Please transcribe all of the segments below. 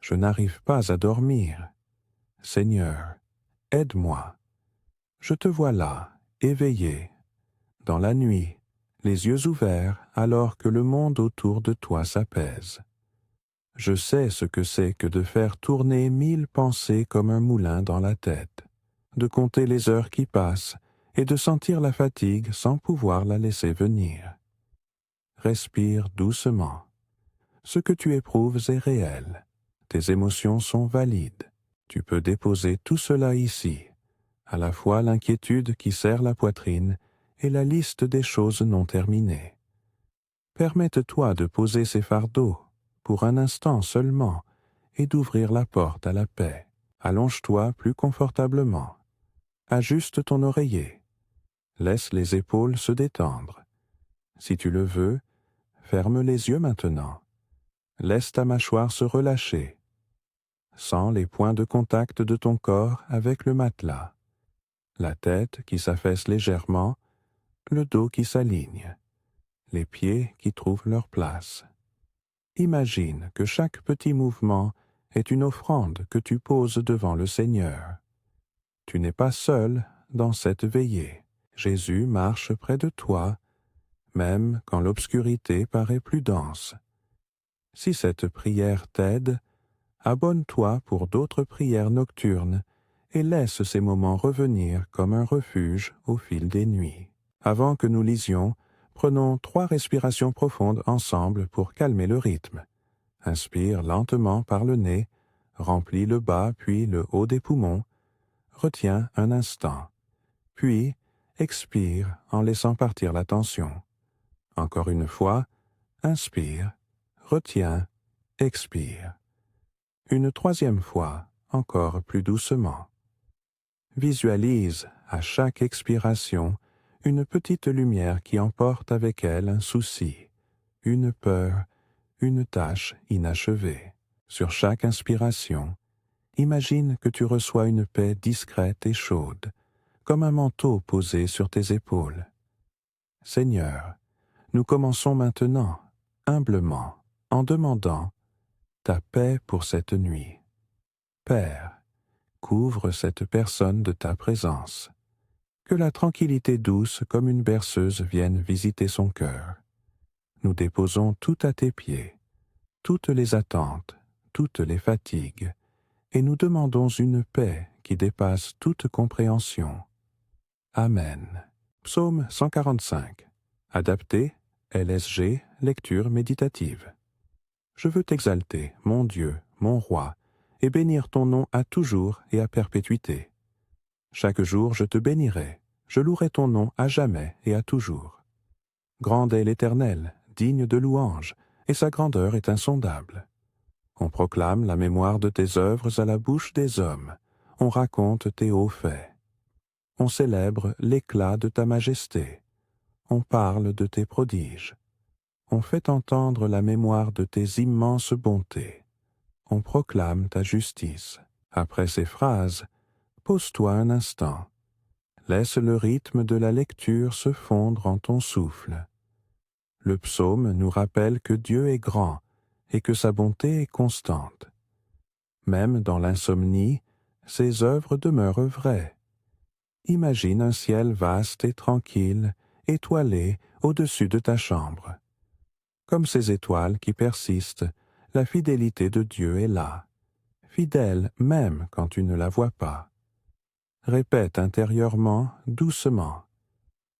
Je n'arrive pas à dormir. Seigneur, aide-moi. Je te vois là, éveillé, dans la nuit, les yeux ouverts alors que le monde autour de toi s'apaise. Je sais ce que c'est que de faire tourner 1000 pensées comme un moulin dans la tête, de compter les heures qui passent et de sentir la fatigue sans pouvoir la laisser venir. Respire doucement. Ce que tu éprouves est réel. Tes émotions sont valides. Tu peux déposer tout cela ici, à la fois l'inquiétude qui serre la poitrine et la liste des choses non terminées. Permette-toi de poser ces fardeaux, pour un instant seulement, et d'ouvrir la porte à la paix. Allonge-toi plus confortablement. Ajuste ton oreiller. Laisse les épaules se détendre. Si tu le veux, ferme les yeux maintenant. Laisse ta mâchoire se relâcher. Sens les points de contact de ton corps avec le matelas. La tête qui s'affaisse légèrement, le dos qui s'aligne, les pieds qui trouvent leur place. Imagine que chaque petit mouvement est une offrande que tu poses devant le Seigneur. Tu n'es pas seul dans cette veillée. Jésus marche près de toi, même quand l'obscurité paraît plus dense. Si cette prière t'aide, abonne-toi pour d'autres prières nocturnes et laisse ces moments revenir comme un refuge au fil des nuits. Avant que nous lisions, prenons 3 respirations profondes ensemble pour calmer le rythme. Inspire lentement par le nez, remplis le bas puis le haut des poumons, retiens un instant, puis expire en laissant partir la tension. Encore une fois, inspire, retiens, expire. Une 3e fois, encore plus doucement. Visualise à chaque expiration une petite lumière qui emporte avec elle un souci, une peur, une tâche inachevée. Sur chaque inspiration, imagine que tu reçois une paix discrète et chaude, comme un manteau posé sur tes épaules. Seigneur, nous commençons maintenant, humblement, en demandant ta paix pour cette nuit. Père, couvre cette personne de ta présence. Que la tranquillité douce comme une berceuse vienne visiter son cœur. Nous déposons tout à tes pieds, toutes les attentes, toutes les fatigues, et nous demandons une paix qui dépasse toute compréhension. Amen. Psaume 145. Adapté, LSG, lecture méditative. Je veux t'exalter, mon Dieu, mon Roi, et bénir ton nom à toujours et à perpétuité. Chaque jour je te bénirai, je louerai ton nom à jamais et à toujours. Grand est l'Éternel, digne de louange, et sa grandeur est insondable. On proclame la mémoire de tes œuvres à la bouche des hommes, on raconte tes hauts faits. On célèbre l'éclat de ta majesté, on parle de tes prodiges. On fait entendre la mémoire de tes immenses bontés. On proclame ta justice. Après ces phrases, pose-toi un instant. Laisse le rythme de la lecture se fondre en ton souffle. Le psaume nous rappelle que Dieu est grand et que sa bonté est constante. Même dans l'insomnie, ses œuvres demeurent vraies. Imagine un ciel vaste et tranquille, étoilé au-dessus de ta chambre. Comme ces étoiles qui persistent, la fidélité de Dieu est là, fidèle même quand tu ne la vois pas. Répète intérieurement, doucement.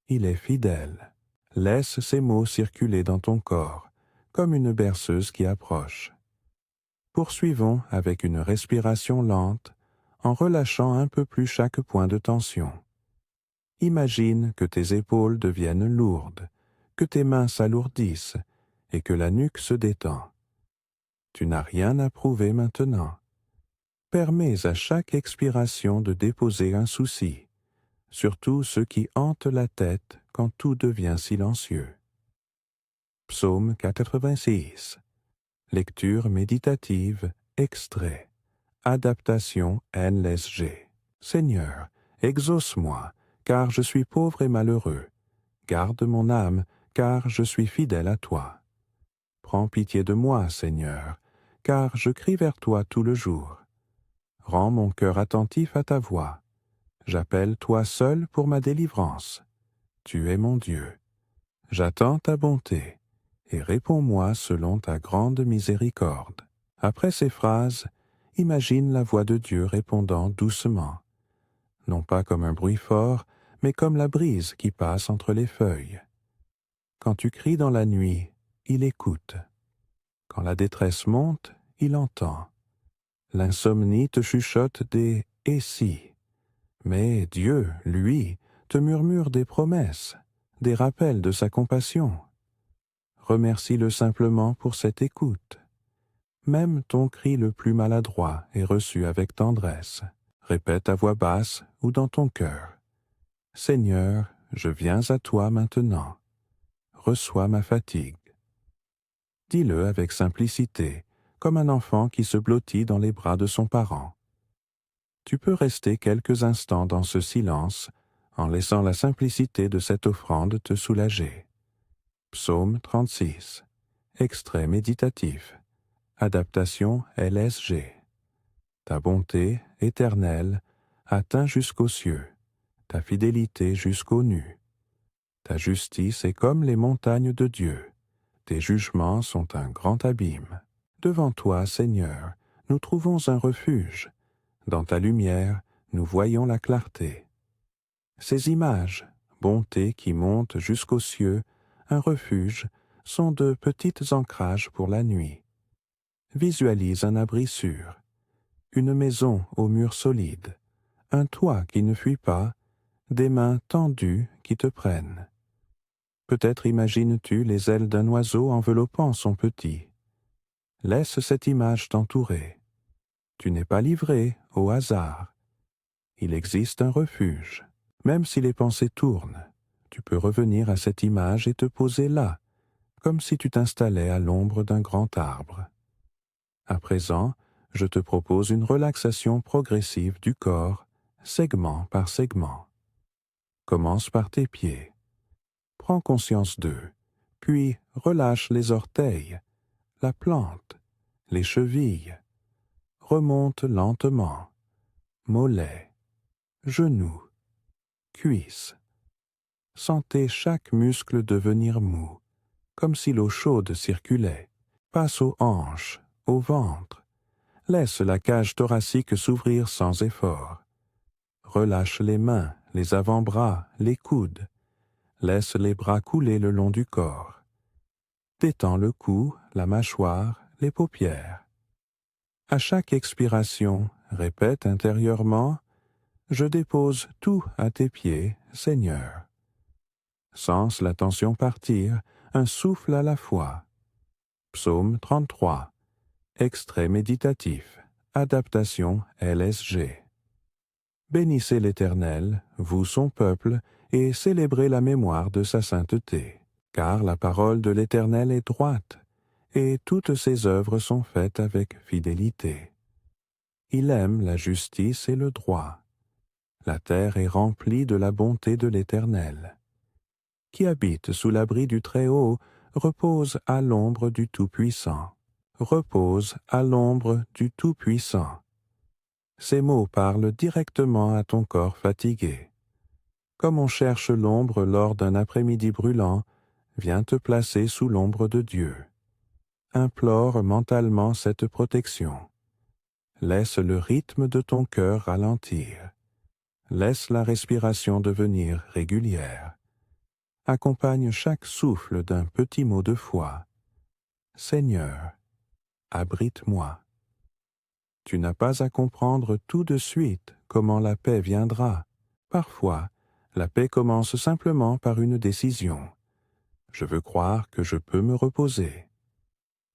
Il est fidèle. Laisse ces mots circuler dans ton corps, comme une berceuse qui approche. Poursuivons avec une respiration lente, en relâchant un peu plus chaque point de tension. Imagine que tes épaules deviennent lourdes, que tes mains s'alourdissent et que la nuque se détend. Tu n'as rien à prouver maintenant. Permets à chaque expiration de déposer un souci, surtout ceux qui hantent la tête quand tout devient silencieux. Psaume 86. Lecture méditative, extrait. Adaptation NLSG. Seigneur, exauce-moi, car je suis pauvre et malheureux. Garde mon âme, car je suis fidèle à toi. Prends pitié de moi, Seigneur, car je crie vers toi tout le jour. Rends mon cœur attentif à ta voix. J'appelle toi seul pour ma délivrance. Tu es mon Dieu. J'attends ta bonté, et réponds-moi selon ta grande miséricorde. Après ces phrases, imagine la voix de Dieu répondant doucement, non pas comme un bruit fort, mais comme la brise qui passe entre les feuilles. Quand tu cries dans la nuit, il écoute. Quand la détresse monte, il entend. L'insomnie te chuchote des « et si ». Mais Dieu, lui, te murmure des promesses, des rappels de sa compassion. Remercie-le simplement pour cette écoute. Même ton cri le plus maladroit est reçu avec tendresse. Répète à voix basse ou dans ton cœur. « Seigneur, je viens à toi maintenant. Reçois ma fatigue. » Dis-le avec simplicité, comme un enfant qui se blottit dans les bras de son parent. Tu peux rester quelques instants dans ce silence en laissant la simplicité de cette offrande te soulager. Psaume 36. Extrait méditatif. Adaptation LSG. Ta bonté, éternelle, atteint jusqu'aux cieux, ta fidélité jusqu'aux nues. Ta justice est comme les montagnes de Dieu, tes jugements sont un grand abîme. Devant toi, Seigneur, nous trouvons un refuge. Dans ta lumière, nous voyons la clarté. Ces images, bonté qui montent jusqu'aux cieux, un refuge, sont de petites ancrages pour la nuit. Visualise un abri sûr, une maison aux murs solides, un toit qui ne fuit pas, des mains tendues qui te prennent. Peut-être imagines-tu les ailes d'un oiseau enveloppant son petit. Laisse cette image t'entourer. Tu n'es pas livré au hasard. Il existe un refuge. Même si les pensées tournent, tu peux revenir à cette image et te poser là, comme si tu t'installais à l'ombre d'un grand arbre. À présent, je te propose une relaxation progressive du corps, segment par segment. Commence par tes pieds. Prends conscience d'eux, puis relâche les orteils, la plante, les chevilles. Remonte lentement. Mollets, genoux, cuisses. Sentez chaque muscle devenir mou, comme si l'eau chaude circulait. Passe aux hanches, au ventre. Laisse la cage thoracique s'ouvrir sans effort. Relâche les mains, les avant-bras, les coudes. Laisse les bras couler le long du corps. Détends le cou, la mâchoire, les paupières. À chaque expiration, répète intérieurement « Je dépose tout à tes pieds, Seigneur. » Sens la tension partir, un souffle à la fois. Psaume 33. Extrait méditatif. Adaptation LSG. Bénissez l'Éternel, vous son peuple, et célébrez la mémoire de sa sainteté. Car la parole de l'Éternel est droite, et toutes ses œuvres sont faites avec fidélité. Il aime la justice et le droit. La terre est remplie de la bonté de l'Éternel. Qui habite sous l'abri du Très-Haut repose à l'ombre du Tout-Puissant. Repose à l'ombre du Tout-Puissant. Ces mots parlent directement à ton corps fatigué. Comme on cherche l'ombre lors d'un après-midi brûlant, viens te placer sous l'ombre de Dieu. Implore mentalement cette protection. Laisse le rythme de ton cœur ralentir. Laisse la respiration devenir régulière. Accompagne chaque souffle d'un petit mot de foi. Seigneur, abrite-moi. Tu n'as pas à comprendre tout de suite comment la paix viendra. Parfois, la paix commence simplement par une décision. Je veux croire que je peux me reposer.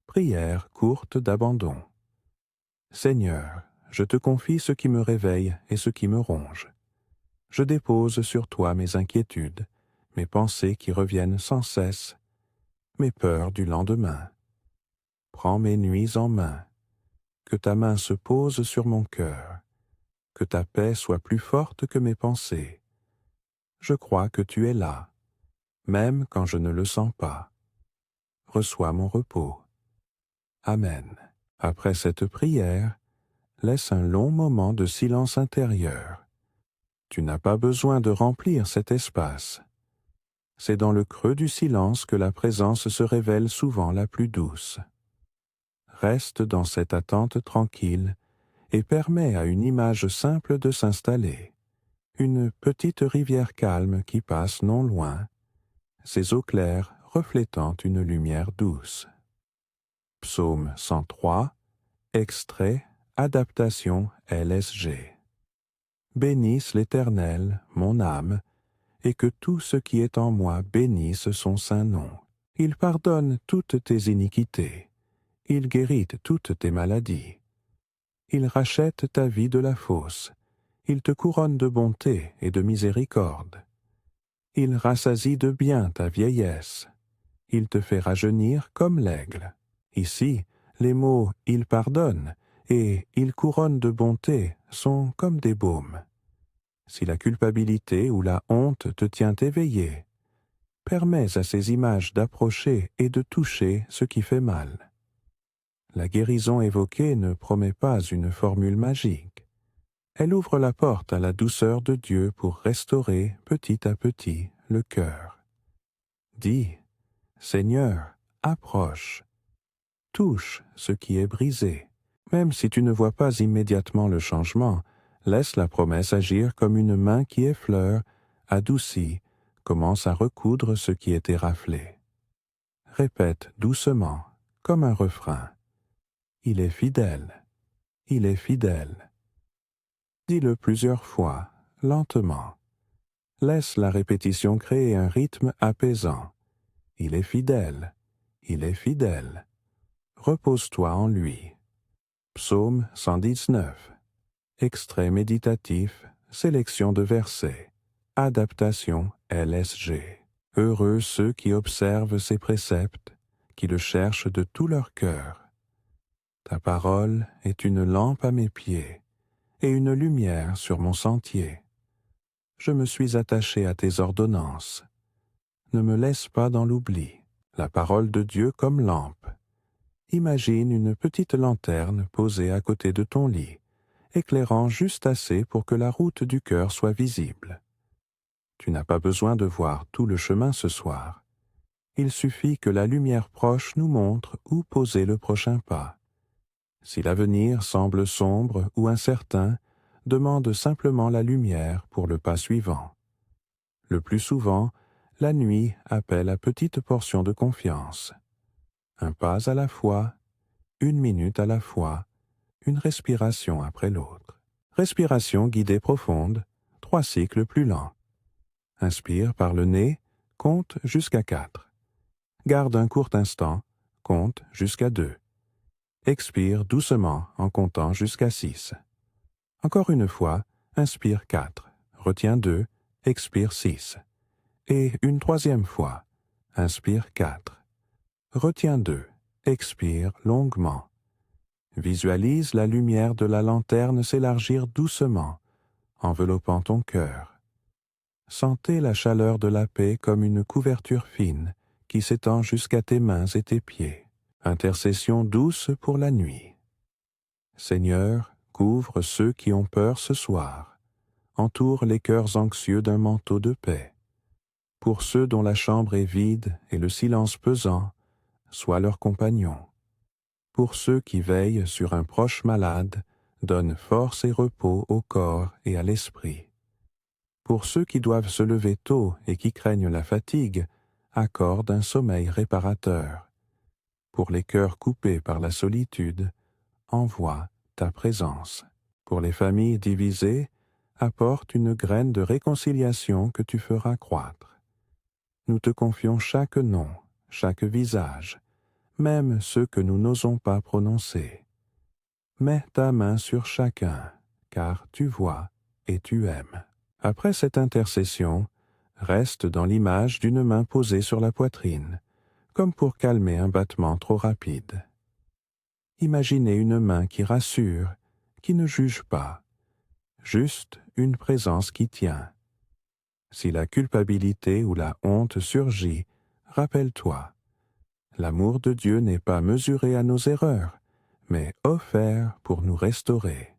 Prière courte d'abandon. Seigneur, je te confie ce qui me réveille et ce qui me ronge. Je dépose sur toi mes inquiétudes, mes pensées qui reviennent sans cesse, mes peurs du lendemain. Prends mes nuits en main. Que ta main se pose sur mon cœur. Que ta paix soit plus forte que mes pensées. Je crois que tu es là, même quand je ne le sens pas. Reçois mon repos. Amen. Après cette prière, laisse un long moment de silence intérieur. Tu n'as pas besoin de remplir cet espace. C'est dans le creux du silence que la présence se révèle souvent la plus douce. Reste dans cette attente tranquille et permets à une image simple de s'installer. Une petite rivière calme qui passe non loin, ses eaux claires reflétant une lumière douce. Psaume 103, extrait, adaptation LSG. Bénisse l'Éternel, mon âme, et que tout ce qui est en moi bénisse son saint nom. Il pardonne toutes tes iniquités, il guérit toutes tes maladies. Il rachète ta vie de la fosse, il te couronne de bonté et de miséricorde. Il rassasie de bien ta vieillesse, il te fait rajeunir comme l'aigle. Ici, les mots « il pardonne » et « il couronne de bonté » sont comme des baumes. Si la culpabilité ou la honte te tient éveillé, permets à ces images d'approcher et de toucher ce qui fait mal. La guérison évoquée ne promet pas une formule magique. Elle ouvre la porte à la douceur de Dieu pour restaurer petit à petit le cœur. Dis, Seigneur, approche, touche ce qui est brisé. Même si tu ne vois pas immédiatement le changement, laisse la promesse agir comme une main qui effleure, adoucit, commence à recoudre ce qui était raflé. Répète doucement, comme un refrain. Il est fidèle, il est fidèle. Dis-le plusieurs fois, lentement. Laisse la répétition créer un rythme apaisant. Il est fidèle, il est fidèle. Repose-toi en lui. Psaume 119. Extrait méditatif, sélection de versets. Adaptation LSG. Heureux ceux qui observent ses préceptes, qui le cherchent de tout leur cœur. Ta parole est une lampe à mes pieds et une lumière sur mon sentier. Je me suis attaché à tes ordonnances. Ne me laisse pas dans l'oubli. La parole de Dieu comme lampe. Imagine une petite lanterne posée à côté de ton lit, éclairant juste assez pour que la route du cœur soit visible. Tu n'as pas besoin de voir tout le chemin ce soir. Il suffit que la lumière proche nous montre où poser le prochain pas. Si l'avenir semble sombre ou incertain, demande simplement la lumière pour le pas suivant. Le plus souvent, la nuit appelle à petite portion de confiance. Un pas à la fois, une minute à la fois, une respiration après l'autre. Respiration guidée profonde, 3 cycles plus lents. Inspire par le nez, compte jusqu'à 4. Garde un court instant, compte jusqu'à 2. Expire doucement en comptant jusqu'à 6. Encore une fois, inspire 4, retiens 2, expire 6. Et une troisième fois, inspire 4, retiens 2, expire longuement. Visualise la lumière de la lanterne s'élargir doucement, enveloppant ton cœur. Sentez la chaleur de la paix comme une couverture fine qui s'étend jusqu'à tes mains et tes pieds. Intercession douce pour la nuit. Seigneur, couvre ceux qui ont peur ce soir. Entoure les cœurs anxieux d'un manteau de paix. Pour ceux dont la chambre est vide et le silence pesant, sois leur compagnon. Pour ceux qui veillent sur un proche malade, donne force et repos au corps et à l'esprit. Pour ceux qui doivent se lever tôt et qui craignent la fatigue, accorde un sommeil réparateur. Pour les cœurs coupés par la solitude, envoie ta présence. Pour les familles divisées, apporte une graine de réconciliation que tu feras croître. Nous te confions chaque nom, chaque visage, même ceux que nous n'osons pas prononcer. Mets ta main sur chacun, car tu vois et tu aimes. Après cette intercession, reste dans l'image d'une main posée sur la poitrine, comme pour calmer un battement trop rapide. Imaginez une main qui rassure, qui ne juge pas, juste une présence qui tient. Si la culpabilité ou la honte surgit, rappelle-toi, l'amour de Dieu n'est pas mesuré à nos erreurs, mais offert pour nous restaurer.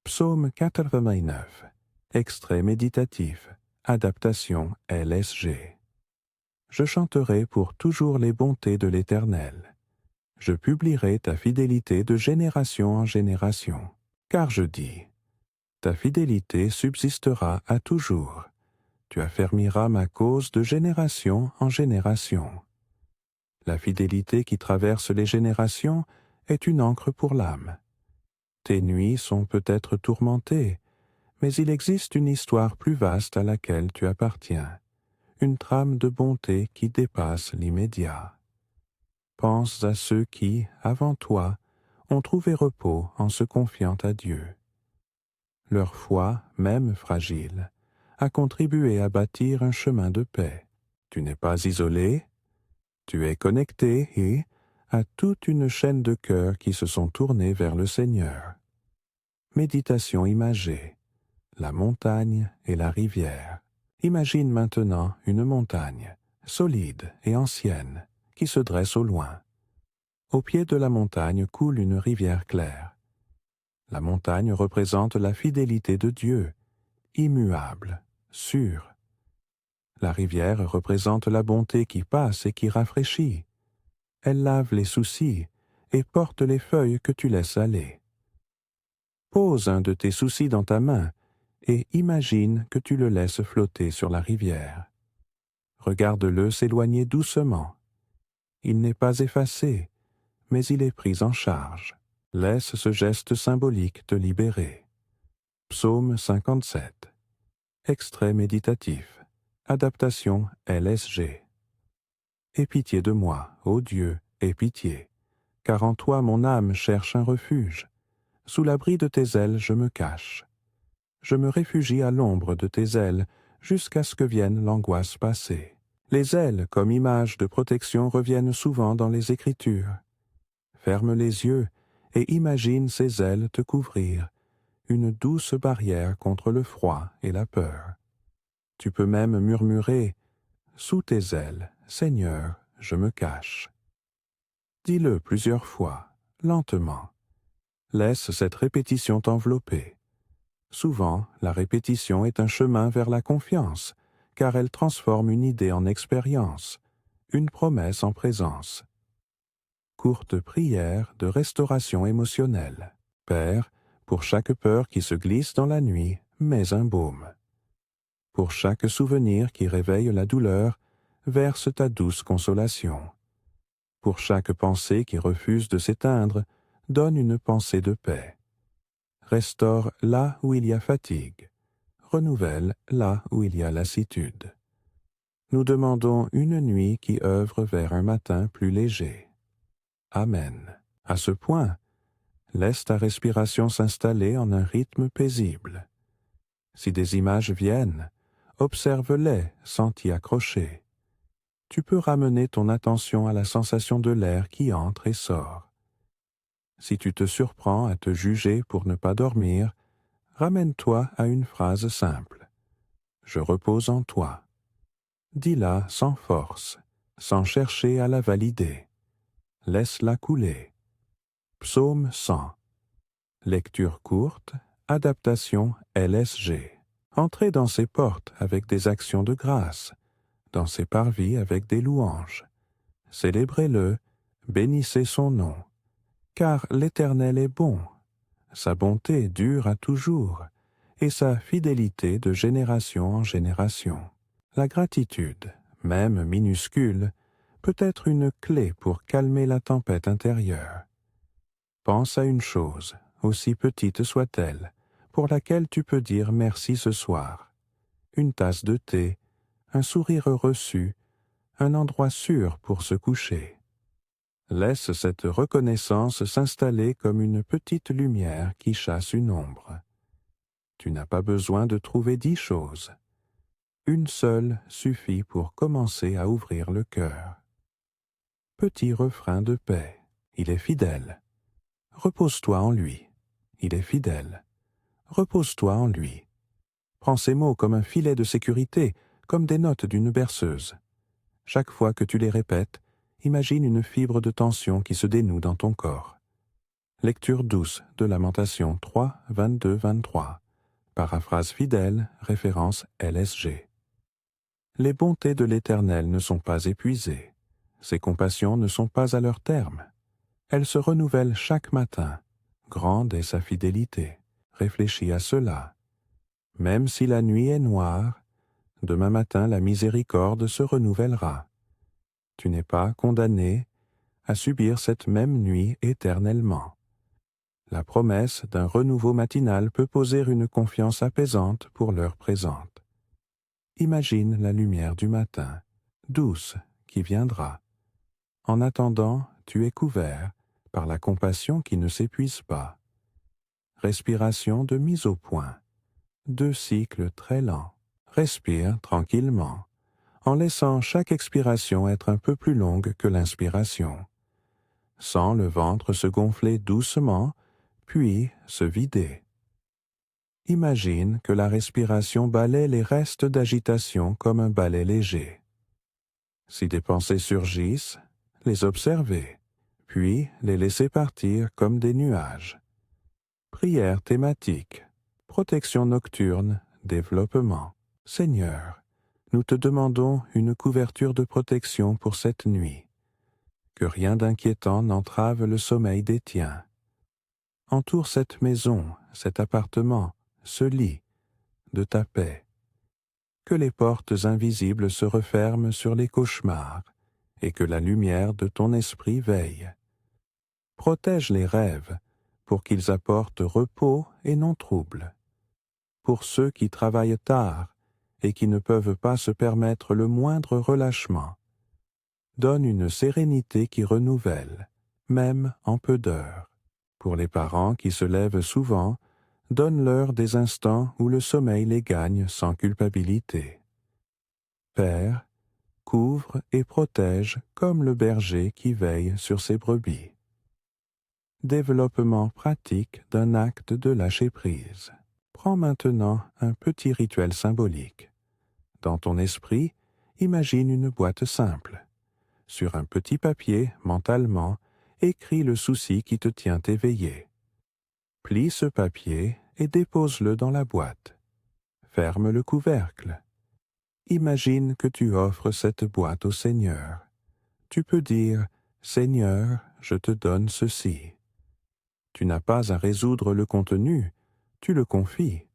Psaume 89, extrait méditatif, adaptation LSG. Je chanterai pour toujours les bontés de l'Éternel. Je publierai ta fidélité de génération en génération. Car je dis, ta fidélité subsistera à toujours. Tu affermiras ma cause de génération en génération. La fidélité qui traverse les générations est une encre pour l'âme. Tes nuits sont peut-être tourmentées, mais il existe une histoire plus vaste à laquelle tu appartiens, une trame de bonté qui dépasse l'immédiat. Pense à ceux qui, avant toi, ont trouvé repos en se confiant à Dieu. Leur foi, même fragile, a contribué à bâtir un chemin de paix. Tu n'es pas isolé, tu es connecté et à toute une chaîne de cœurs qui se sont tournés vers le Seigneur. Méditation imagée, la montagne et la rivière. Imagine maintenant une montagne, solide et ancienne, qui se dresse au loin. Au pied de la montagne coule une rivière claire. La montagne représente la fidélité de Dieu, immuable, sûre. La rivière représente la bonté qui passe et qui rafraîchit. Elle lave les soucis et porte les feuilles que tu laisses aller. Pose un de tes soucis dans ta main et imagine que tu le laisses flotter sur la rivière. Regarde-le s'éloigner doucement. Il n'est pas effacé, mais il est pris en charge. Laisse ce geste symbolique te libérer. Psaume 57. Extrait méditatif. Adaptation LSG. Aie pitié de moi, ô Dieu, aie pitié, car en toi mon âme cherche un refuge. Sous l'abri de tes ailes je me cache. Je me réfugie à l'ombre de tes ailes jusqu'à ce que vienne l'angoisse passée. Les ailes, comme image de protection, reviennent souvent dans les Écritures. Ferme les yeux et imagine ces ailes te couvrir, une douce barrière contre le froid et la peur. Tu peux même murmurer « Sous tes ailes, Seigneur, je me cache ». Dis-le plusieurs fois, lentement. Laisse cette répétition t'envelopper. Souvent, la répétition est un chemin vers la confiance, car elle transforme une idée en expérience, une promesse en présence. Courte prière de restauration émotionnelle. Père, pour chaque peur qui se glisse dans la nuit, mets un baume. Pour chaque souvenir qui réveille la douleur, verse ta douce consolation. Pour chaque pensée qui refuse de s'éteindre, donne une pensée de paix. Restaure là où il y a fatigue. Renouvelle là où il y a lassitude. Nous demandons une nuit qui œuvre vers un matin plus léger. Amen. À ce point, laisse ta respiration s'installer en un rythme paisible. Si des images viennent, observe-les sans t'y accrocher. Tu peux ramener ton attention à la sensation de l'air qui entre et sort. Si tu te surprends à te juger pour ne pas dormir, ramène-toi à une phrase simple. Je repose en toi. Dis-la sans force, sans chercher à la valider. Laisse-la couler. Psaume 100. Lecture courte, adaptation LSG. Entrez dans ses portes avec des actions de grâce, dans ses parvis avec des louanges. Célébrez-le, bénissez son nom. Car l'Éternel est bon, sa bonté dure à toujours, et sa fidélité de génération en génération. La gratitude, même minuscule, peut être une clé pour calmer la tempête intérieure. Pense à une chose, aussi petite soit-elle, pour laquelle tu peux dire merci ce soir. Une tasse de thé, un sourire reçu, un endroit sûr pour se coucher. Laisse cette reconnaissance s'installer comme une petite lumière qui chasse une ombre. Tu n'as pas besoin de trouver 10 choses. Une seule suffit pour commencer à ouvrir le cœur. Petit refrain de paix. Il est fidèle. Repose-toi en lui. Il est fidèle. Repose-toi en lui. Prends ces mots comme un filet de sécurité, comme des notes d'une berceuse. Chaque fois que tu les répètes, imagine une fibre de tension qui se dénoue dans ton corps. Lecture douce de Lamentations 3, 22-23. Paraphrase fidèle, référence LSG. Les bontés de l'Éternel ne sont pas épuisées. Ses compassions ne sont pas à leur terme. Elles se renouvellent chaque matin. Grande est sa fidélité. Réfléchis à cela. Même si la nuit est noire, demain matin la miséricorde se renouvellera. Tu n'es pas condamné à subir cette même nuit éternellement. La promesse d'un renouveau matinal peut poser une confiance apaisante pour l'heure présente. Imagine la lumière du matin, douce, qui viendra. En attendant, tu es couvert par la compassion qui ne s'épuise pas. Respiration de mise au point. 2 cycles très lents. Respire tranquillement, en laissant chaque expiration être un peu plus longue que l'inspiration. Sens le ventre se gonfler doucement, puis se vider. Imagine que la respiration balaie les restes d'agitation comme un balai léger. Si des pensées surgissent, les observer, puis les laisser partir comme des nuages. Prière thématique, protection nocturne, développement. Seigneur, nous te demandons une couverture de protection pour cette nuit. Que rien d'inquiétant n'entrave le sommeil des tiens. Entoure cette maison, cet appartement, ce lit, de ta paix. Que les portes invisibles se referment sur les cauchemars, et que la lumière de ton esprit veille. Protège les rêves, pour qu'ils apportent repos et non trouble. Pour ceux qui travaillent tard et qui ne peuvent pas se permettre le moindre relâchement, donne une sérénité qui renouvelle, même en peu d'heures. Pour les parents qui se lèvent souvent, donne-leur des instants où le sommeil les gagne sans culpabilité. Père, couvre et protège comme le berger qui veille sur ses brebis. Développement pratique d'un acte de lâcher-prise. Prends maintenant un petit rituel symbolique. Dans ton esprit, imagine une boîte simple. Sur un petit papier, mentalement, écris le souci qui te tient éveillé. Plie ce papier et dépose-le dans la boîte. Ferme le couvercle. Imagine que tu offres cette boîte au Seigneur. Tu peux dire « Seigneur, je te donne ceci ». Tu n'as pas à résoudre le contenu, tu le confies.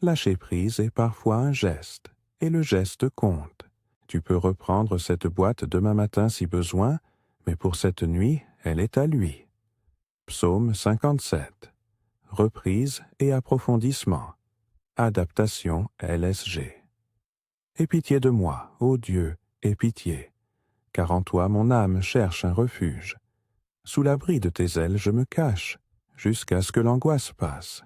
Lâcher prise est parfois un geste, et le geste compte. Tu peux reprendre cette boîte demain matin si besoin, mais pour cette nuit, elle est à lui. Psaume 57. Reprise et approfondissement. Adaptation LSG. Aie pitié de moi, ô Dieu, aie pitié, car en toi mon âme cherche un refuge. Sous l'abri de tes ailes je me cache, jusqu'à ce que l'angoisse passe.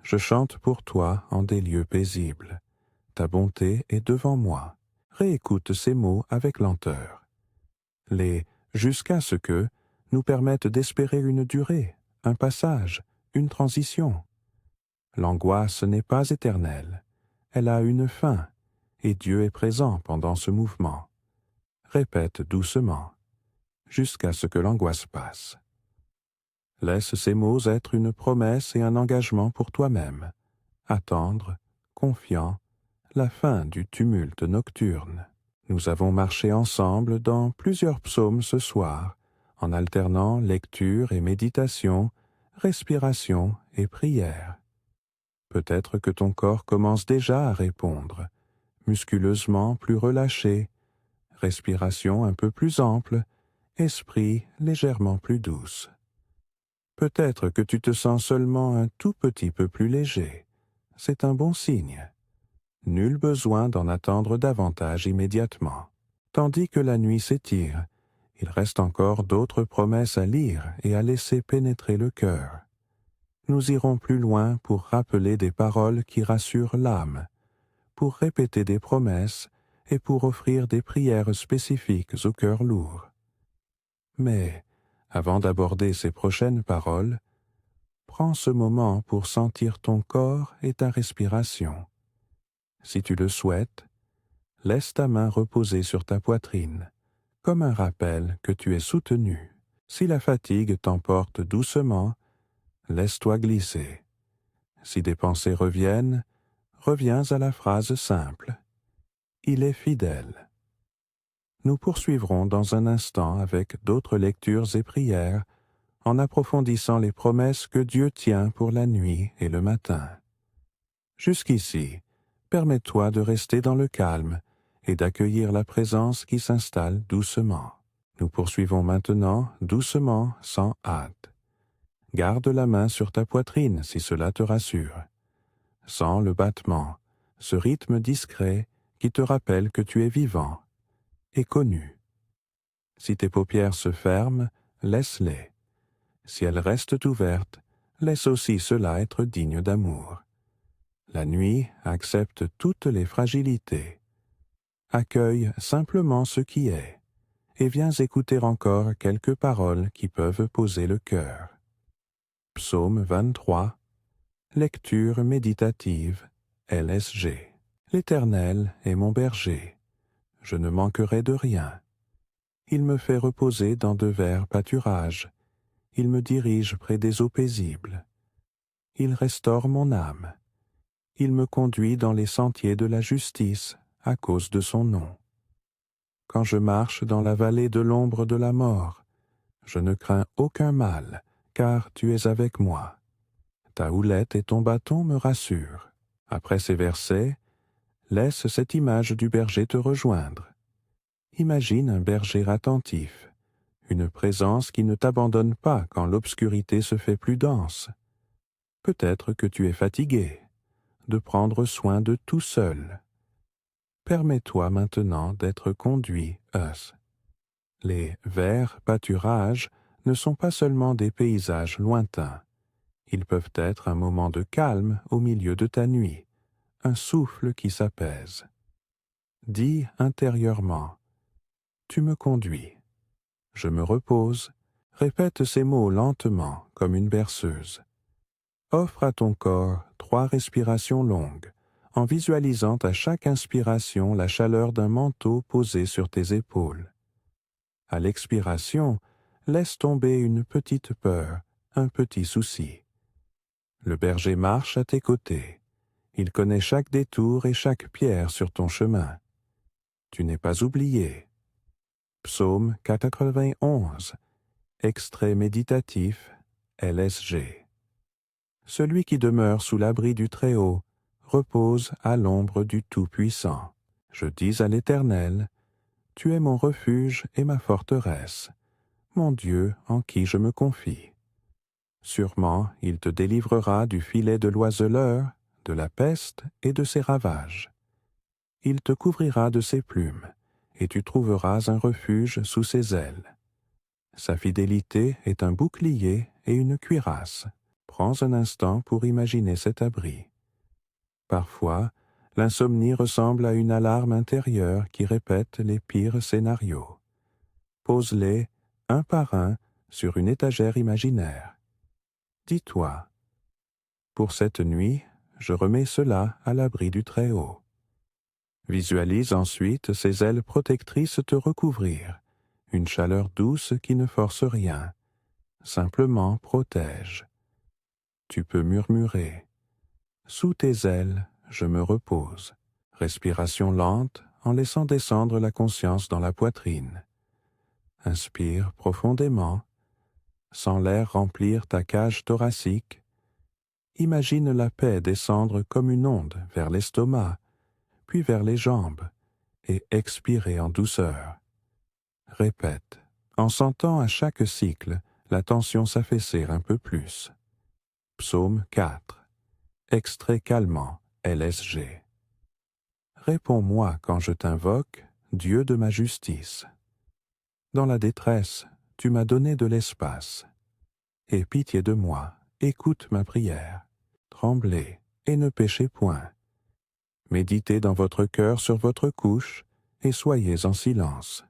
Je chante pour toi en des lieux paisibles. Ta bonté est devant moi. Réécoute ces mots avec lenteur. Les « jusqu'à ce que » nous permettent d'espérer une durée, un passage, une transition. L'angoisse n'est pas éternelle. Elle a une fin, et Dieu est présent pendant ce mouvement. Répète doucement, jusqu'à ce que l'angoisse passe. Laisse ces mots être une promesse et un engagement pour toi-même. Attendre, confiant, la fin du tumulte nocturne. Nous avons marché ensemble dans plusieurs psaumes ce soir, en alternant lecture et méditation, respiration et prière. Peut-être que ton corps commence déjà à répondre, musculeusement plus relâché, respiration un peu plus ample, esprit légèrement plus douce. Peut-être que tu te sens seulement un tout petit peu plus léger. C'est un bon signe. Nul besoin d'en attendre davantage immédiatement. Tandis que la nuit s'étire, il reste encore d'autres promesses à lire et à laisser pénétrer le cœur. Nous irons plus loin pour rappeler des paroles qui rassurent l'âme, pour répéter des promesses et pour offrir des prières spécifiques au cœur lourd. Mais, avant d'aborder ces prochaines paroles, prends ce moment pour sentir ton corps et ta respiration. Si tu le souhaites, laisse ta main reposer sur ta poitrine, comme un rappel que tu es soutenu. Si la fatigue t'emporte doucement, laisse-toi glisser. Si des pensées reviennent, reviens à la phrase simple. Il est fidèle. Nous poursuivrons dans un instant avec d'autres lectures et prières en approfondissant les promesses que Dieu tient pour la nuit et le matin. Jusqu'ici, permets-toi de rester dans le calme et d'accueillir la présence qui s'installe doucement. Nous poursuivons maintenant doucement, sans hâte. Garde la main sur ta poitrine si cela te rassure. Sens le battement, ce rythme discret qui te rappelle que tu es vivant et connu. Si tes paupières se ferment, laisse-les. Si elles restent ouvertes, laisse aussi cela être digne d'amour. La nuit accepte toutes les fragilités. Accueille simplement ce qui est, et viens écouter encore quelques paroles qui peuvent poser le cœur. Psaume 23, lecture méditative, LSG. L'Éternel est mon berger, je ne manquerai de rien. Il me fait reposer dans de verts pâturages, il me dirige près des eaux paisibles. Il restaure mon âme. Il me conduit dans les sentiers de la justice à cause de son nom. Quand je marche dans la vallée de l'ombre de la mort, je ne crains aucun mal, car tu es avec moi. Ta houlette et ton bâton me rassurent. Après ces versets, laisse cette image du berger te rejoindre. Imagine un berger attentif, une présence qui ne t'abandonne pas quand l'obscurité se fait plus dense. Peut-être que tu es fatigué de prendre soin de tout seul. Permets-toi maintenant d'être conduit, Us. Les verts pâturages ne sont pas seulement des paysages lointains. Ils peuvent être un moment de calme au milieu de ta nuit, un souffle qui s'apaise. Dis intérieurement, « Tu me conduis. Je me repose. » Répète ces mots lentement, comme une berceuse. Offre à ton corps 3 respirations longues, en visualisant à chaque inspiration la chaleur d'un manteau posé sur tes épaules. À l'expiration, laisse tomber une petite peur, un petit souci. Le berger marche à tes côtés. Il connaît chaque détour et chaque pierre sur ton chemin. Tu n'es pas oublié. Psaume 91, extrait méditatif, LSG. Celui qui demeure sous l'abri du Très-Haut repose à l'ombre du Tout-Puissant. Je dis à l'Éternel, « Tu es mon refuge et ma forteresse, mon Dieu en qui je me confie. » Sûrement, il te délivrera du filet de l'oiseleur, de la peste et de ses ravages. Il te couvrira de ses plumes, et tu trouveras un refuge sous ses ailes. Sa fidélité est un bouclier et une cuirasse. Prends un instant pour imaginer cet abri. Parfois, l'insomnie ressemble à une alarme intérieure qui répète les pires scénarios. Pose-les, un par un, sur une étagère imaginaire. Dis-toi, pour cette nuit, je remets cela à l'abri du Très-Haut. Visualise ensuite ces ailes protectrices te recouvrir, une chaleur douce qui ne force rien, simplement protège. Tu peux murmurer. Sous tes ailes, je me repose. Respiration lente en laissant descendre la conscience dans la poitrine. Inspire profondément. Sens l'air remplir ta cage thoracique. Imagine la paix descendre comme une onde vers l'estomac, puis vers les jambes, et expirer en douceur. Répète, en sentant à chaque cycle la tension s'affaisser un peu plus. Psaume 4. Extrait calmant, LSG. Réponds-moi quand je t'invoque, Dieu de ma justice. Dans la détresse, tu m'as donné de l'espace. Aie pitié de moi, écoute ma prière. Tremblez et ne péchez point. Méditez dans votre cœur sur votre couche et soyez en silence.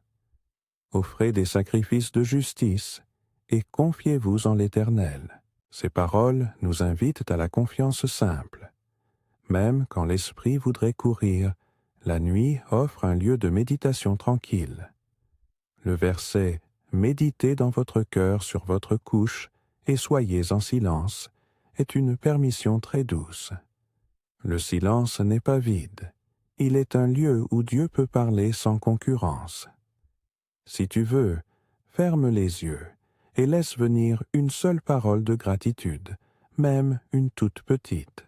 Offrez des sacrifices de justice et confiez-vous en l'Éternel. Ces paroles nous invitent à la confiance simple. Même quand l'esprit voudrait courir, la nuit offre un lieu de méditation tranquille. Le verset méditez dans votre cœur sur votre couche et soyez en silence, est une permission très douce. Le silence n'est pas vide. Il est un lieu où Dieu peut parler sans concurrence. Si tu veux, ferme les yeux et laisse venir une seule parole de gratitude, même une toute petite.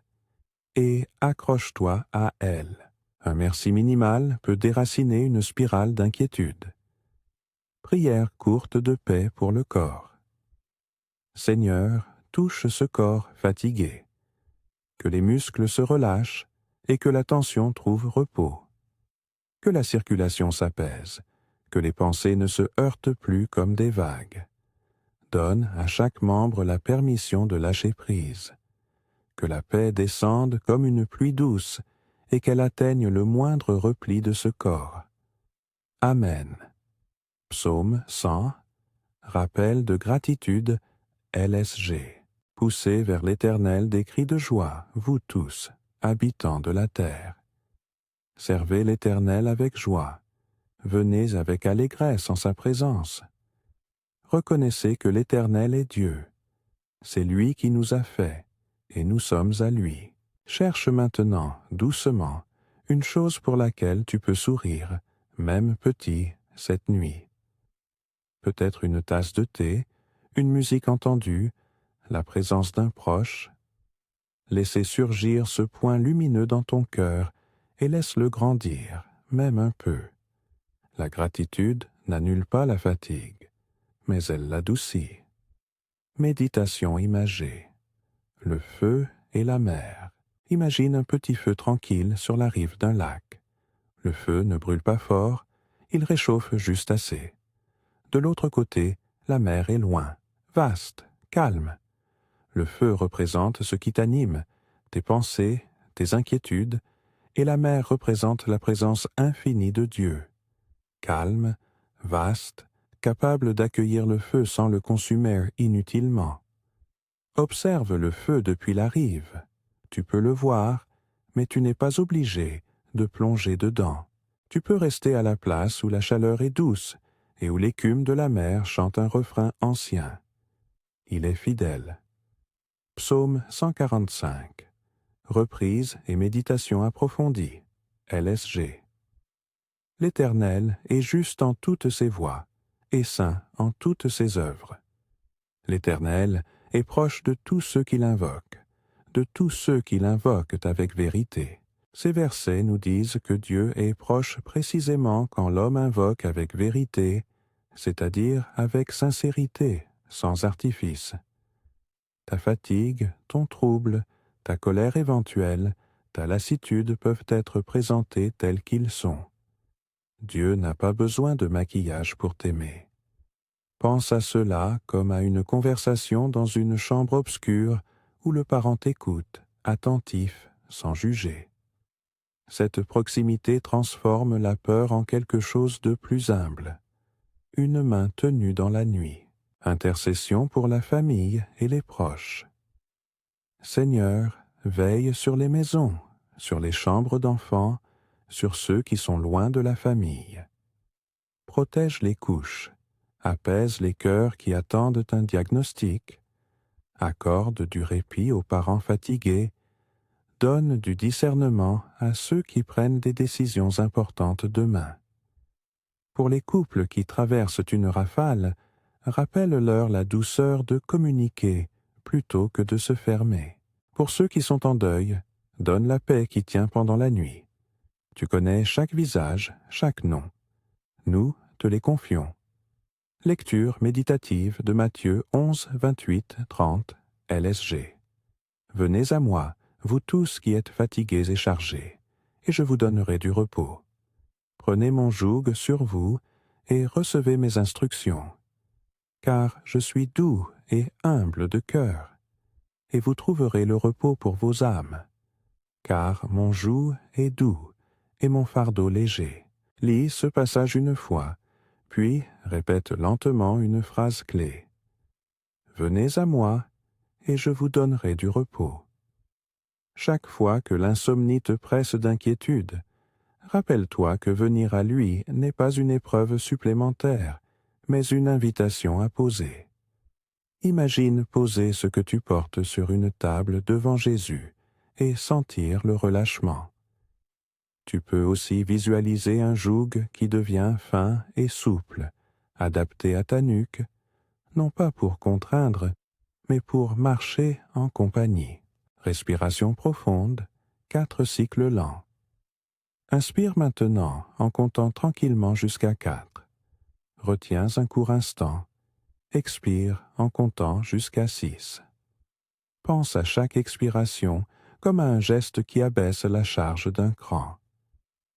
Et accroche-toi à elle. Un merci minimal peut déraciner une spirale d'inquiétude. Prière courte de paix pour le corps. Seigneur, touche ce corps fatigué. Que les muscles se relâchent et que la tension trouve repos. Que la circulation s'apaise, que les pensées ne se heurtent plus comme des vagues. Donne à chaque membre la permission de lâcher prise. Que la paix descende comme une pluie douce et qu'elle atteigne le moindre repli de ce corps. Amen. Psaume 100. Rappel de gratitude, LSG. Poussez vers l'Éternel des cris de joie, vous tous, habitants de la terre. Servez l'Éternel avec joie. Venez avec allégresse en sa présence. Reconnaissez que l'Éternel est Dieu. C'est lui qui nous a fait, et nous sommes à lui. Cherche maintenant, doucement, une chose pour laquelle tu peux sourire, même petit, cette nuit. Peut-être une tasse de thé, une musique entendue, la présence d'un proche. Laissez surgir ce point lumineux dans ton cœur et laisse-le grandir, même un peu. La gratitude n'annule pas la fatigue, mais elle l'adoucit. Méditation imagée. Le feu et la mer. Imagine un petit feu tranquille sur la rive d'un lac. Le feu ne brûle pas fort, il réchauffe juste assez. De l'autre côté, la mer est loin, vaste, calme. Le feu représente ce qui t'anime, tes pensées, tes inquiétudes, et la mer représente la présence infinie de Dieu. Calme, vaste, capable d'accueillir le feu sans le consumer inutilement. Observe le feu depuis la rive. Tu peux le voir, mais tu n'es pas obligé de plonger dedans. Tu peux rester à la place où la chaleur est douce et où l'écume de la mer chante un refrain ancien. Il est fidèle. Psaume 145. Reprise et méditation approfondie. LSG. L'Éternel est juste en toutes ses voies, et saint en toutes ses œuvres. L'Éternel est proche de tous ceux qui l'invoquent, de tous ceux qui l'invoquent avec vérité. Ces versets nous disent que Dieu est proche précisément quand l'homme invoque avec vérité, c'est-à-dire avec sincérité, sans artifice. Ta fatigue, ton trouble, ta colère éventuelle, ta lassitude peuvent être présentés tels qu'ils sont. Dieu n'a pas besoin de maquillage pour t'aimer. Pense à cela comme à une conversation dans une chambre obscure où le parent t'écoute, attentif, sans juger. Cette proximité transforme la peur en quelque chose de plus humble. Une main tenue dans la nuit. Intercession pour la famille et les proches. Seigneur, veille sur les maisons, sur les chambres d'enfants, sur ceux qui sont loin de la famille. Protège les couches, apaise les cœurs qui attendent un diagnostic, accorde du répit aux parents fatigués, donne du discernement à ceux qui prennent des décisions importantes demain. Pour les couples qui traversent une rafale, rappelle-leur la douceur de communiquer plutôt que de se fermer. Pour ceux qui sont en deuil, donne la paix qui tient pendant la nuit. Tu connais chaque visage, chaque nom. Nous te les confions. Lecture méditative de Matthieu 11, 28, 30, LSG. Venez à moi, vous tous qui êtes fatigués et chargés, et je vous donnerai du repos. Prenez mon joug sur vous et recevez mes instructions. Car je suis doux et humble de cœur, et vous trouverez le repos pour vos âmes. Car mon joug est doux et mon fardeau léger. Lis ce passage une fois, puis répète lentement une phrase clé. Venez à moi, et je vous donnerai du repos. Chaque fois que l'insomnie te presse d'inquiétude, rappelle-toi que venir à lui n'est pas une épreuve supplémentaire, mais une invitation à poser. Imagine poser ce que tu portes sur une table devant Jésus et sentir le relâchement. Tu peux aussi visualiser un joug qui devient fin et souple, adapté à ta nuque, non pas pour contraindre, mais pour marcher en compagnie. Respiration profonde, 4 cycles lents. Inspire maintenant en comptant tranquillement jusqu'à 4. Retiens un court instant. Expire en comptant jusqu'à 6. Pense à chaque expiration comme à un geste qui abaisse la charge d'un cran.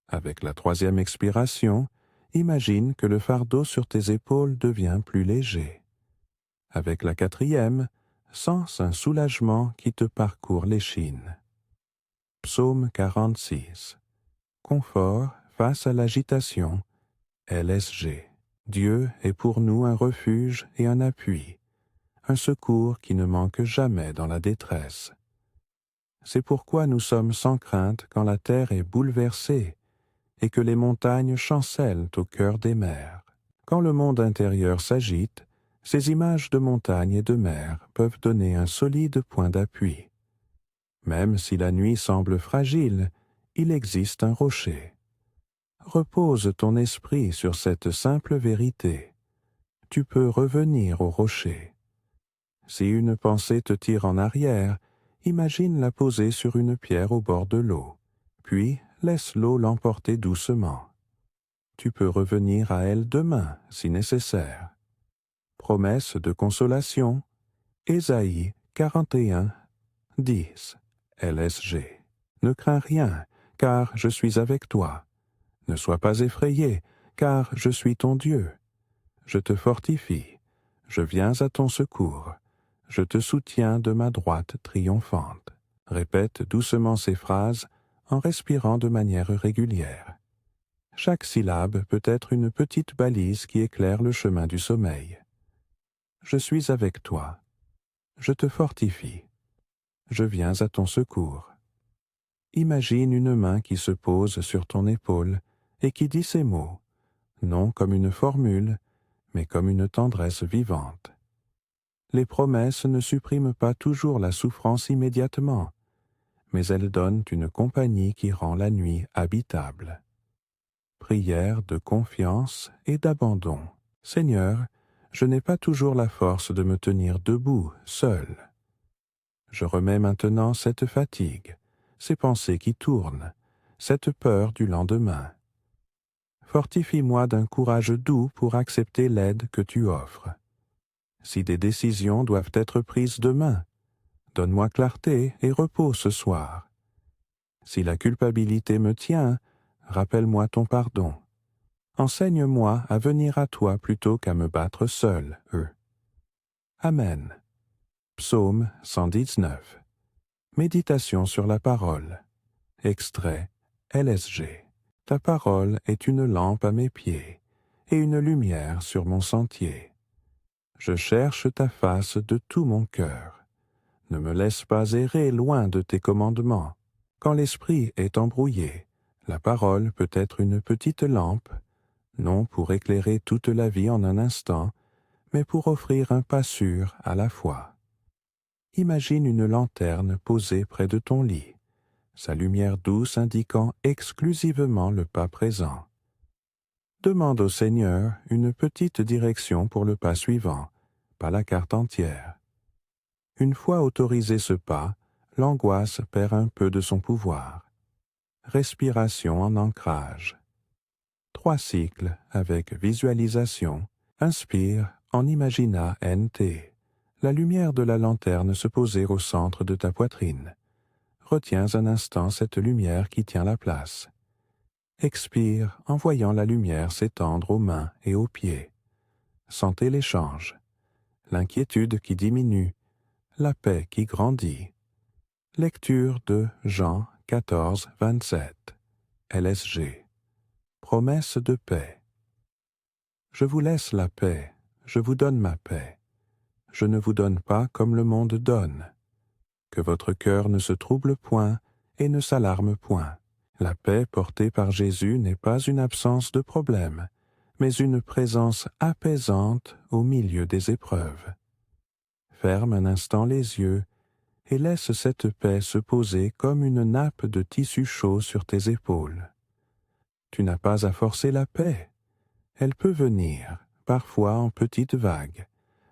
Avec la 3e expiration, imagine que le fardeau sur tes épaules devient plus léger. Avec la 4e, sens un soulagement qui te parcourt l'échine. Psaume 46. Confort face à l'agitation. LSG. Dieu est pour nous un refuge et un appui, un secours qui ne manque jamais dans la détresse. C'est pourquoi nous sommes sans crainte quand la terre est bouleversée et que les montagnes chancellent au cœur des mers. Quand le monde intérieur s'agite, ces images de montagnes et de mer peuvent donner un solide point d'appui. Même si la nuit semble fragile, il existe un rocher. Repose ton esprit sur cette simple vérité. Tu peux revenir au rocher. Si une pensée te tire en arrière, imagine la poser sur une pierre au bord de l'eau, puis laisse l'eau l'emporter doucement. Tu peux revenir à elle demain, si nécessaire. Promesse de consolation, Ésaïe 41, 10, LSG. Ne crains rien, car je suis avec toi. Ne sois pas effrayé, car je suis ton Dieu. Je te fortifie, je viens à ton secours, je te soutiens de ma droite triomphante. Répète doucement ces phrases en respirant de manière régulière. Chaque syllabe peut être une petite balise qui éclaire le chemin du sommeil. Je suis avec toi. Je te fortifie. Je viens à ton secours. Imagine une main qui se pose sur ton épaule et qui dit ces mots, non comme une formule, mais comme une tendresse vivante. Les promesses ne suppriment pas toujours la souffrance immédiatement, mais elles donnent une compagnie qui rend la nuit habitable. Prière de confiance et d'abandon. Seigneur, je n'ai pas toujours la force de me tenir debout, seul. Je remets maintenant cette fatigue, ces pensées qui tournent, cette peur du lendemain. Fortifie-moi d'un courage doux pour accepter l'aide que tu offres. Si des décisions doivent être prises demain, donne-moi clarté et repos ce soir. Si la culpabilité me tient, rappelle-moi ton pardon. Enseigne-moi à venir à toi plutôt qu'à me battre seul, Amen. Psaume 119. Méditation sur la parole. Extrait LSG. Ta parole est une lampe à mes pieds et une lumière sur mon sentier. Je cherche ta face de tout mon cœur. Ne me laisse pas errer loin de tes commandements. Quand l'esprit est embrouillé, la parole peut être une petite lampe, non pour éclairer toute la vie en un instant, mais pour offrir un pas sûr à la fois. Imagine une lanterne posée près de ton lit, sa lumière douce indiquant exclusivement le pas présent. Demande au Seigneur une petite direction pour le pas suivant, pas la carte entière. Une fois autorisé ce pas, l'angoisse perd un peu de son pouvoir. Respiration en ancrage. 3 cycles avec visualisation. Inspire en imagina NT. La lumière de la lanterne se poser au centre de ta poitrine. Retiens un instant cette lumière qui tient la place. Expire en voyant la lumière s'étendre aux mains et aux pieds. Sentez l'échange. L'inquiétude qui diminue. La paix qui grandit. Lecture de Jean 14, 27. LSG. Promesse de paix. Je vous laisse la paix, je vous donne ma paix. Je ne vous donne pas comme le monde donne. Que votre cœur ne se trouble point et ne s'alarme point. La paix portée par Jésus n'est pas une absence de problème, mais une présence apaisante au milieu des épreuves. Ferme un instant les yeux et laisse cette paix se poser comme une nappe de tissu chaud sur tes épaules. Tu n'as pas à forcer la paix. Elle peut venir, parfois en petites vagues,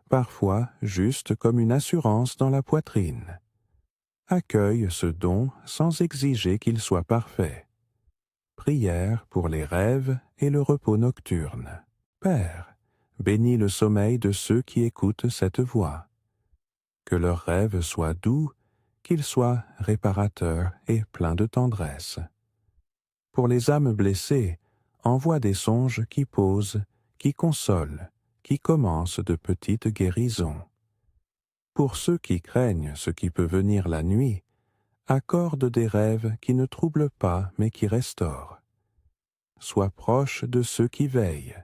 parfois juste comme une assurance dans la poitrine. Accueille ce don sans exiger qu'il soit parfait. Prière pour les rêves et le repos nocturne. Père, bénis le sommeil de ceux qui écoutent cette voix. Que leurs rêves soient doux, qu'ils soient réparateurs et pleins de tendresse. Pour les âmes blessées, envoie des songes qui posent, qui consolent, qui commencent de petites guérisons. Pour ceux qui craignent ce qui peut venir la nuit, accorde des rêves qui ne troublent pas mais qui restaurent. Sois proche de ceux qui veillent,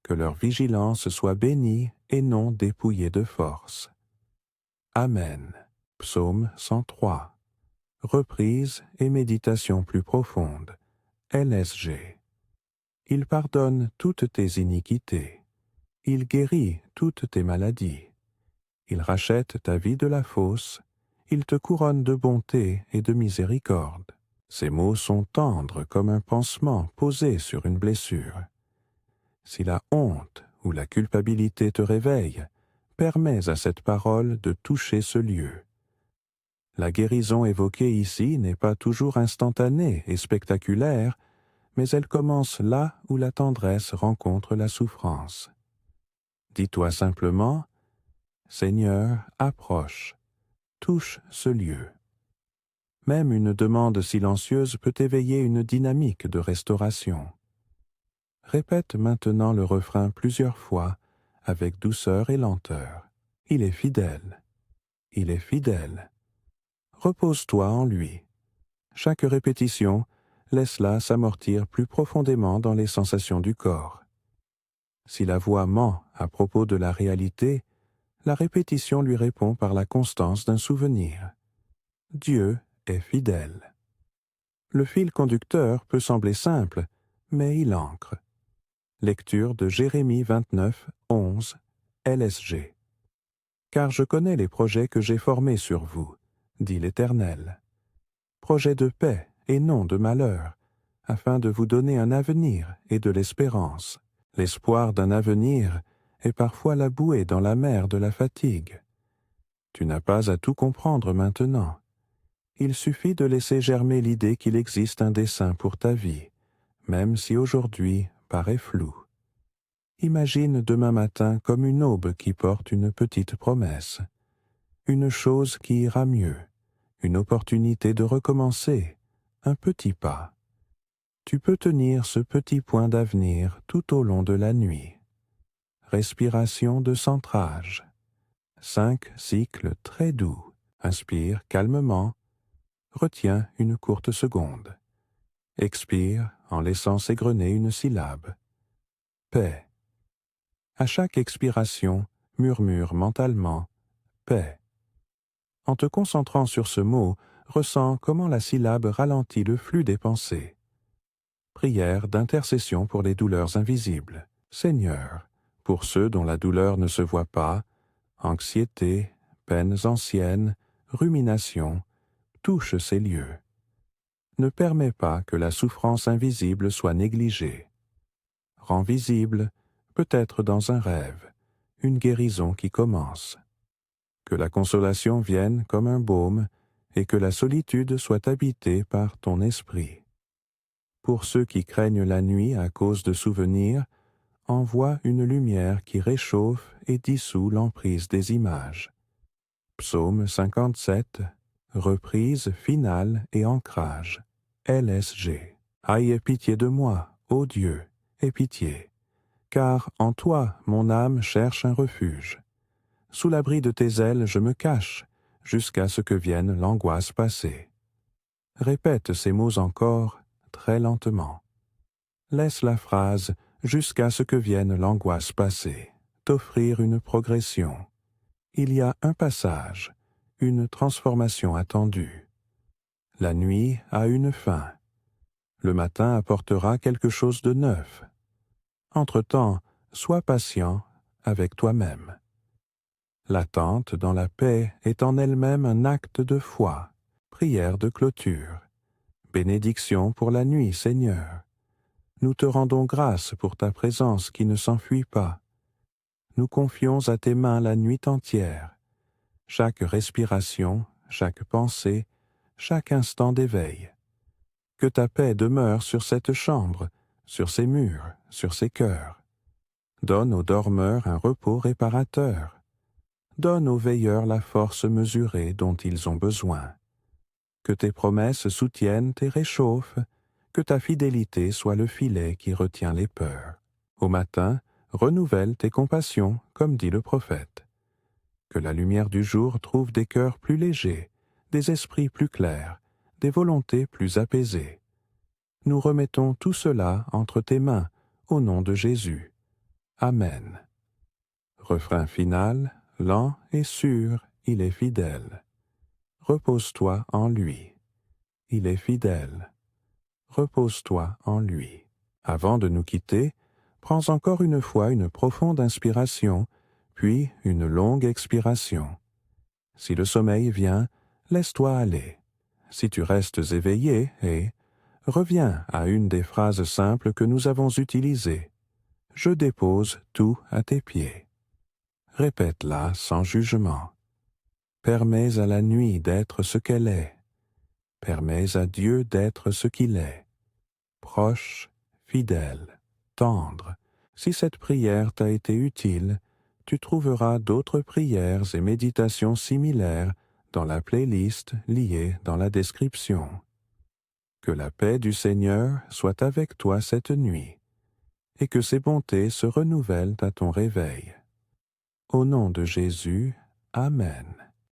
que leur vigilance soit bénie et non dépouillée de force. Amen. Psaume 103. Reprise et méditation plus profonde. LSG. Il pardonne toutes tes iniquités. Il guérit toutes tes maladies. Il rachète ta vie de la fosse. Il te couronne de bonté et de miséricorde. Ces mots sont tendres comme un pansement posé sur une blessure. Si la honte ou la culpabilité te réveille, permets à cette parole de toucher ce lieu. La guérison évoquée ici n'est pas toujours instantanée et spectaculaire, mais elle commence là où la tendresse rencontre la souffrance. Dis-toi simplement, « Seigneur, approche, touche ce lieu ». Même une demande silencieuse peut éveiller une dynamique de restauration. Répète maintenant le refrain plusieurs fois, avec douceur et lenteur. Il est fidèle. Il est fidèle. Repose-toi en lui. Chaque répétition, laisse-la s'amortir plus profondément dans les sensations du corps. Si la voix ment à propos de la réalité, la répétition lui répond par la constance d'un souvenir. Dieu est fidèle. Le fil conducteur peut sembler simple, mais il ancre. Lecture de Jérémie 29, 11, LSG. Car je connais les projets que j'ai formés sur vous, dit l'Éternel. Projets de paix et non de malheur, afin de vous donner un avenir et de l'espérance. L'espoir d'un avenir est parfois la bouée dans la mer de la fatigue. Tu n'as pas à tout comprendre maintenant. Il suffit de laisser germer l'idée qu'il existe un dessein pour ta vie, même si aujourd'hui paraît flou. Imagine demain matin comme une aube qui porte une petite promesse, une chose qui ira mieux, une opportunité de recommencer, un petit pas. Tu peux tenir ce petit point d'avenir tout au long de la nuit. Respiration de centrage. 5 cycles très doux. Inspire calmement. Retiens une courte seconde. Expire en laissant s'égrener une syllabe. Paix. À chaque expiration, murmure mentalement « paix ». En te concentrant sur ce mot, ressens comment la syllabe ralentit le flux des pensées. Prière d'intercession pour les douleurs invisibles. Seigneur, pour ceux dont la douleur ne se voit pas, anxiété, peines anciennes, rumination, touche ces lieux. Ne permets pas que la souffrance invisible soit négligée. Rends visible, peut-être dans un rêve, une guérison qui commence. Que la consolation vienne comme un baume et que la solitude soit habitée par ton esprit. Pour ceux qui craignent la nuit à cause de souvenirs, envoie une lumière qui réchauffe et dissout l'emprise des images. Psaume 57, reprise finale et ancrage. LSG. Aie pitié de moi, ô Dieu, aie pitié, car en toi mon âme cherche un refuge. Sous l'abri de tes ailes je me cache, jusqu'à ce que vienne l'angoisse passée. Répète ces mots encore, très lentement. Laisse la phrase « jusqu'à ce que vienne l'angoisse passée » t'offrir une progression. Il y a un passage, une transformation attendue. La nuit a une fin. Le matin apportera quelque chose de neuf. Entre-temps, sois patient avec toi-même. L'attente dans la paix est en elle-même un acte de foi, prière de clôture. Bénédiction pour la nuit, Seigneur. Nous te rendons grâce pour ta présence qui ne s'enfuit pas. Nous confions à tes mains la nuit entière, chaque respiration, chaque pensée, chaque instant d'éveil. Que ta paix demeure sur cette chambre, sur ces murs, sur ces cœurs. Donne aux dormeurs un repos réparateur. Donne aux veilleurs la force mesurée dont ils ont besoin. Que tes promesses soutiennent et réchauffent, que ta fidélité soit le filet qui retient les peurs. Au matin, renouvelle tes compassions, comme dit le prophète. Que la lumière du jour trouve des cœurs plus légers, des esprits plus clairs, des volontés plus apaisées. Nous remettons tout cela entre tes mains, au nom de Jésus. Amen. Refrain final, lent et sûr, il est fidèle. Repose-toi en lui. Il est fidèle. Repose-toi en lui. Avant de nous quitter, prends encore une fois une profonde inspiration, puis une longue expiration. Si le sommeil vient, laisse-toi aller. Si tu restes éveillé, reviens à une des phrases simples que nous avons utilisées. Je dépose tout à tes pieds. Répète-la sans jugement. Permets à la nuit d'être ce qu'elle est. Permets à Dieu d'être ce qu'il est. Proche, fidèle, tendre. Si cette prière t'a été utile, tu trouveras d'autres prières et méditations similaires dans la playlist liée dans la description. Que la paix du Seigneur soit avec toi cette nuit, et que ses bontés se renouvellent à ton réveil. Au nom de Jésus, Amen.